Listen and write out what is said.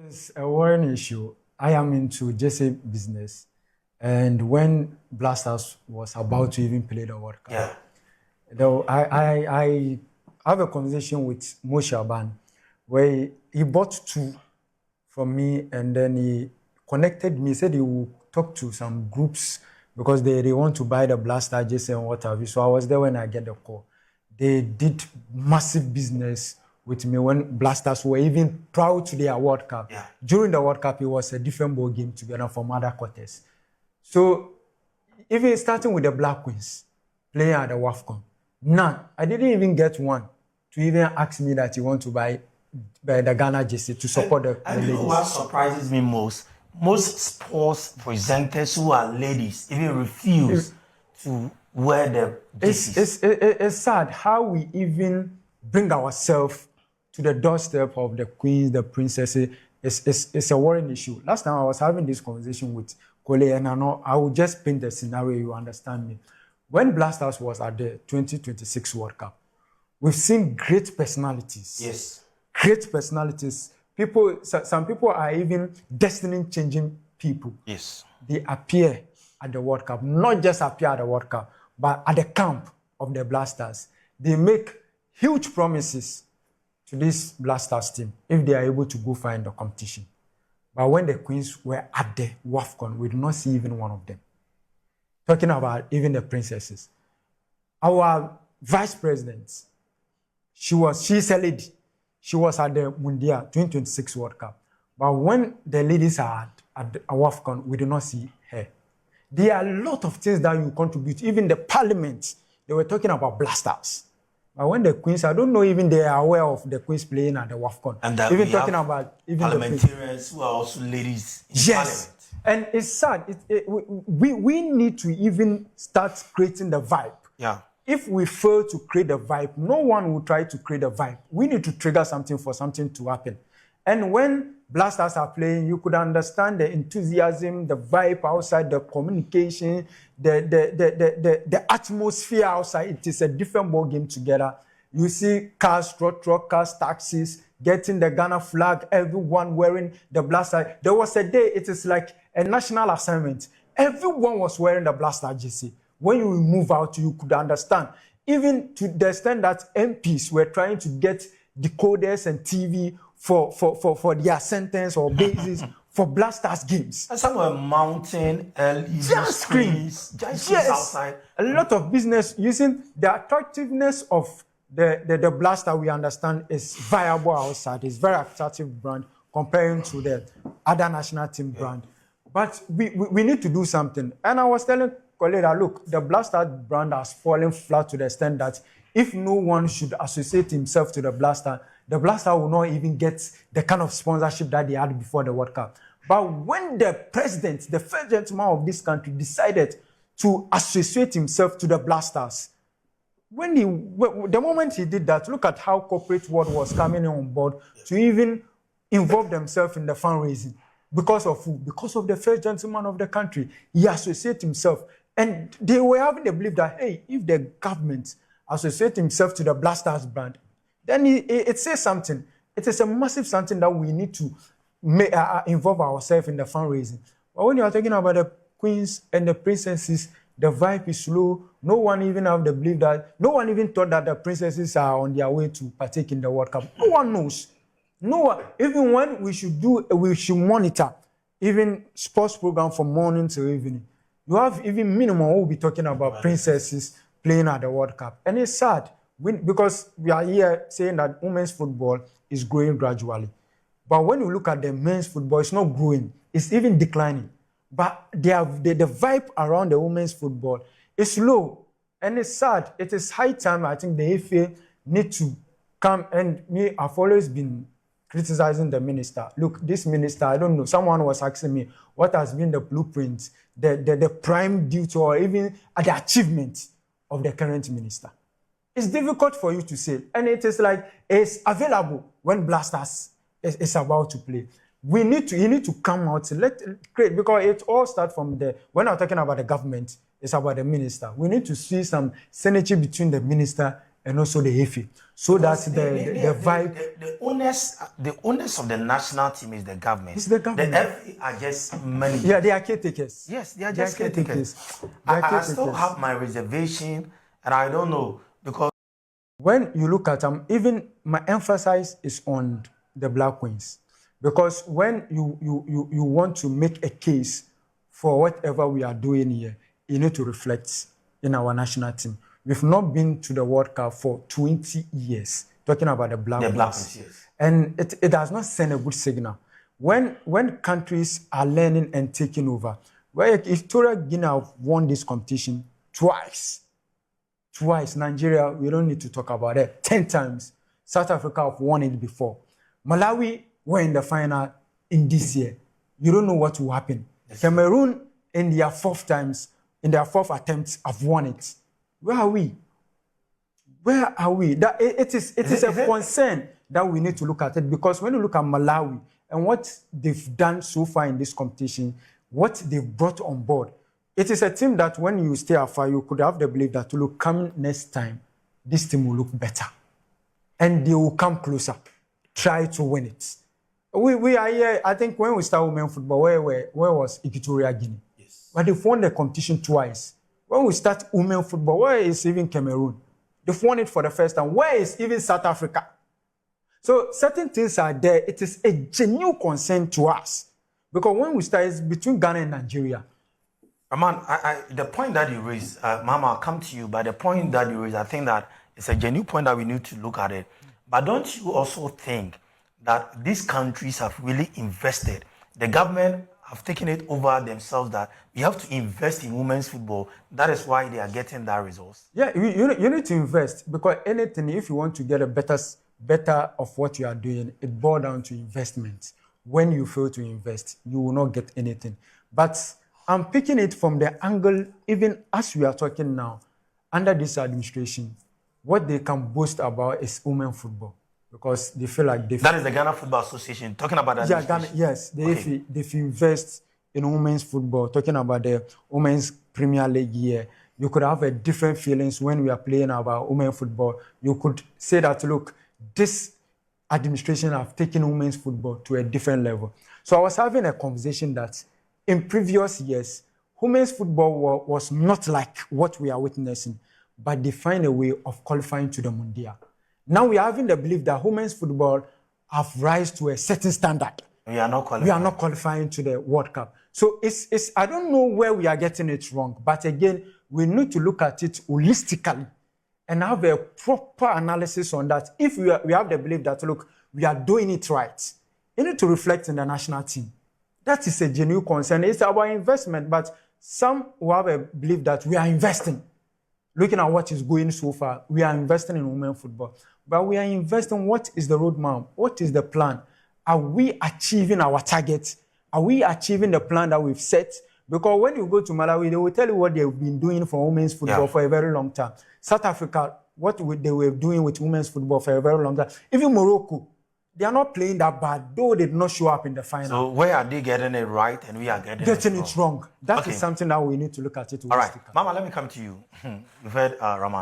It's a worrying issue. I am into JC business, and when Blasters was about to even play the World Cup, Yeah. though I have a conversation with Moshe Aban where he bought two from me and then he connected me, said he will talk to some groups because they want to buy the Blaster JC and what have you. So I was there when I get the call. They did massive business with me when Blasters were even proud to their World Cup. Yeah. During the World Cup, it was a different ball game together from other quarters. So even starting with the Black Queens, playing at the WAFCON, none. I didn't even get one to even ask me that you want to buy the Ghana JC to support the And you know what surprises me most? Most sports presenters who are ladies even refuse to wear the jerseys. It's sad how we even bring ourselves to the doorstep of the queens, the princesses. It's a worrying issue. Last time I was having this conversation with Kole, and I will just paint the scenario, you understand me. When Blasters was at the 2026 World Cup, we've seen great personalities. Yes. Great personalities. Some people are even destiny-changing people. Yes. They appear at the World Cup, not just appear at the World Cup, but at the camp of the Blasters. They make huge promises to this Blasters team if they are able to go far in the competition. But when the Queens were at the WAFCON, we did not see even one of them. Talking about even the princesses. Our vice president, she's a lady. She was at the Mundial 2026 World Cup. But when the ladies are at the WAFCON, we do not see her. There are a lot of things that you contribute. Even the parliament, they were talking about Blasters. But when the Queens, I don't know even they are aware of the Queens playing at the WAFCON. And that even we talking have about even parliamentarians who are also ladies in yes. parliament. And it's sad. We need to even start creating the vibe. Yeah. If we fail to create a vibe, no one will try to create a vibe. We need to trigger something for something to happen. And when Blasters are playing, you could understand the enthusiasm, the vibe outside, the communication, the atmosphere outside. It is a different ball game together. You see cars, truckers, taxis, getting the Ghana flag, everyone wearing the Blaster. There was a day, it is like a national assignment. Everyone was wearing the Blaster JC. When you move out, you could understand. Even to the extent that MPs were trying to get decoders and TV for their sentence or basis for Blasters games. And some were mounting LED screens, just outside. A lot of business using the attractiveness of the Blaster, we understand, is viable outside. It's very attractive brand comparing to the other national team brand. But we need to do something. And I was telling Coletta, look, the Blaster brand has fallen flat to the extent that if no one should associate himself to the Blaster will not even get the kind of sponsorship that they had before the World Cup. But when the president, the first gentleman of this country, decided to associate himself to the Blasters, the moment he did that, look at how corporate world was coming on board to even involve themselves in the fundraising. Because of who? Because of the first gentleman of the country. He associated himself. And they were having the belief that, hey, if the government associates himself to the Blasters brand, then it says something. It is a massive something that we need to involve ourselves in the fundraising. But when you are talking about the queens and the princesses, the vibe is low. No one even have the belief that, no one even thought that the princesses are on their way to partake in the World Cup. No one knows. No one. Even when we should monitor even sports program from morning to evening. You have even minimum who will be talking about princesses playing at the World Cup. And it's sad because we are here saying that women's football is growing gradually. But when you look at the men's football, it's not growing. It's even declining. But the vibe around the women's football is low. And it's sad. It is high time, I think, the FA need to come. And me, I've always been criticizing the minister. Look, this minister, I don't know, someone was asking me what has been the blueprint, the prime duty or even the achievement of the current minister. It's difficult for you to say. And it is like, it's available when Blasters is about to play. You need to come out and create, because it all starts from when I'm talking about the government, it's about the minister. We need to see some synergy between the minister and also the Efe, so that the vibe. The owners of the national team is the government. It's the government. The FA are just money. Yeah, they are caretakers. Yes, they are just caretakers. They are I still caretakers. have my reservation, and I don't know because when you look at them, even my emphasis is on the Black Queens, because when you want to make a case for whatever we are doing here, you need to reflect in our national team. We've not been to the World Cup for 20 years, talking about the Black Queens. Yes. And it does not send a good signal. When countries are learning and taking over, where Equatorial Guinea have won this competition twice. Nigeria, we don't need to talk about it. 10 times. South Africa have won it before. Malawi were in the final in this year. You don't know what will happen. Yes. Cameroon, in their fourth attempts, have won it. Where are we? That it is a concern that we need to look at it, because when you look at Malawi and what they've done so far in this competition, what they've brought on board, it is a team that when you stay afar, you could have the belief that, look, coming next time, this team will look better. And they will come closer, try to win it. We are here, I think when we start women football, where was Equatorial Guinea? Yes. But they've won the competition twice. When we start women football, where is even Cameroon? They've won it for the first time. Where is even South Africa? So certain things are there. It is a genuine concern to us. Because when we start, it's between Ghana and Nigeria. Rahman, the point that you raised, Mama, I'll come to you, but the point that you raised, I think that it's a genuine point that we need to look at it. But don't you also think that these countries have really invested? The government have taken it over themselves that we have to invest in women's football. That is why they are getting that results. Yeah, you need to invest, because anything, if you want to get a better of what you are doing, it boils down to investment. When you fail to invest, you will not get anything. But I'm picking it from the angle, even as we are talking now, under this administration, what they can boast about is women football, because they feel like that is the Ghana Football Association talking about that. Yeah, Ghana, yes, they invest in women's football, talking about the women's Premier League here. You could have a different feelings when we are playing about women's football. You could say that, look, this administration have taken women's football to a different level. So I was having a conversation that in previous years, women's football was not like what we are witnessing, but they find a way of qualifying to the Mundial. Now we are having the belief that women's football have rise to a certain standard. We are not qualifying to the World Cup. So it's I don't know where we are getting it wrong, but again, we need to look at it holistically and have a proper analysis on that. If we have the belief that, look, we are doing it right, you need to reflect in the national team. That is a genuine concern. It's about investment, but some who have a belief that we are investing. Looking at what is going so far, we are investing in women football. But we are investing, what is the roadmap? What is the plan? Are we achieving our targets? Are we achieving the plan that we've set? Because when you go to Malawi, they will tell you what they've been doing for women's football for a very long time. South Africa, what they were doing with women's football for a very long time. Even Morocco, they are not playing that bad, though they did not show up in the final. So where are they getting it right and we are getting it wrong? That is something that we need to look at it. All right, Mama, let me come to you. You've heard Rahman.